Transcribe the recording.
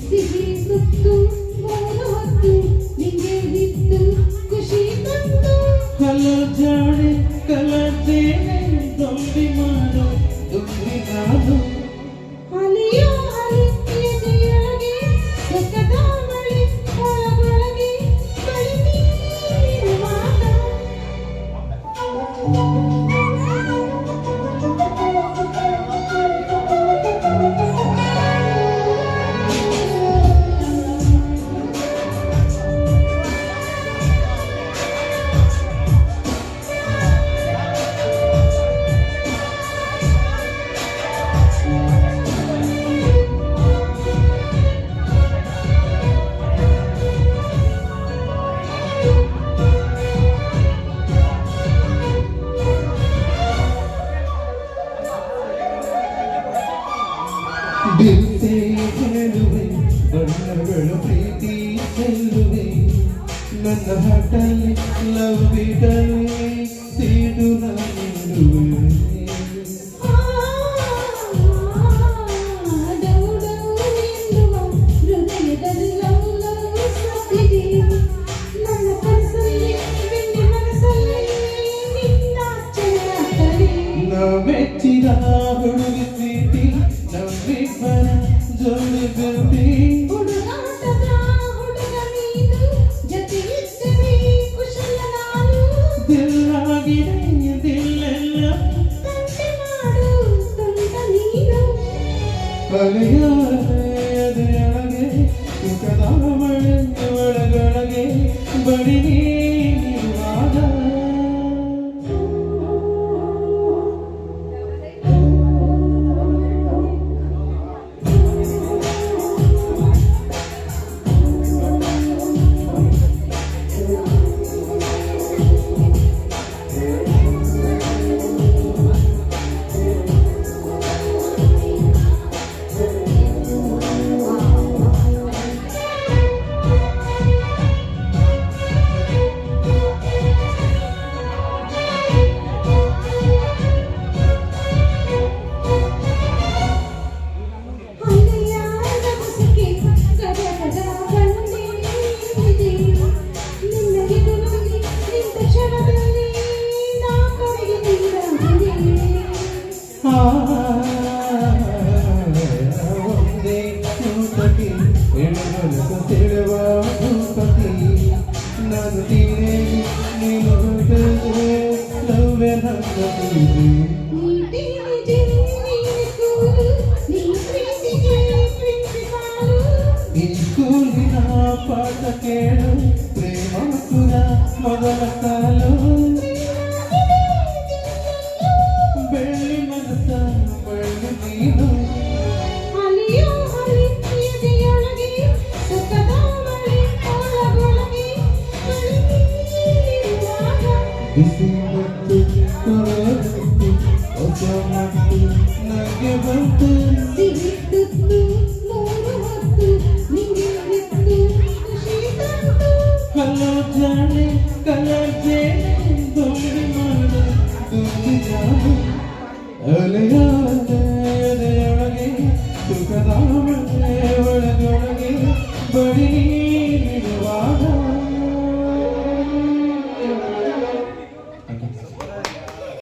ಸಿಹಿ ಸುತ್ತು ಮೂರು ಹೊತ್ತು ನಿಂಗೆ ಬಿತ್ತು ಖುಷಿ ತಂತು ಕಲರ್ ಜಾಡೆ ಕಲರ್ ತೇನೆ ದೊಂಬಿ ಮಾಡು ದುಂಬಿ ನಾನು ಅಲಿಯೋ ಅಲಿ ಎದೆಯೊಳಗೆ ಸೊಕ್ಕದ ಮಳೆ ಒಳಗೊಳಗೆ ಬಳಿ ನೀರುವಾಗ ಬಿರುಸೆ ಹೇಳುವೆ ಬಣ್ಣಗಳು ಪ್ರೀತಿ ಚೆಲ್ಲುವೆ ನನ್ನ ಹಠಲ್ಲಿ ಲವ್ ಬಿಡಲೇ ಸೀಡು ನೀಡುವೆ ಮೆಚ್ಚಿದ ಹುಡುಗಿ ಪ್ರೀತಿ ನಮ್ಮಿಬ್ಬರ ಜೋಡಿ ಬೆಂಬಿ ಹುಡುಗಾಟದ ಹುಡುಗ ನೀನು ಜೊತೆ ಇದ್ದರೆ ಕುಶಲ ನಾನು ದಿಲ್ಲಾಗಿದೆ ದಿಲ್ಲೆಲ್ಲ ತಂಟೆ ಮಾಡು ತುಂಟ ನೀನು ಅಲೆಯೊಳಗೆ ಸುಖದ ಮಳೆ ಒಳಗೊಳಗೆ ಬಡಿ ನೀರುವಾಗ ಒಂದೇ ನೂತಕ್ಕೆ ಎಣೆಗೊಲಸ ತಿಳುವ ಭೂಪತಿ ನಾನು ತೀರೆ ನೀನು ಲವ್ಯ ನನ್ನದು ಈ ಸ್ಕೂಲಿನ ಪಾಠ ಕೇಳು ಪ್ರೇಮ ಕುಲ ಮೊದಲ ಕಾಲು ಬೆಳ್ಳಿ ಮನಸ ಬೆಳ್ಳಿ ನೀನು ಬಿಸಿ ಮತ್ತು ಹೊಸ ಮತ್ತು ನನಗೆ ಬಂತು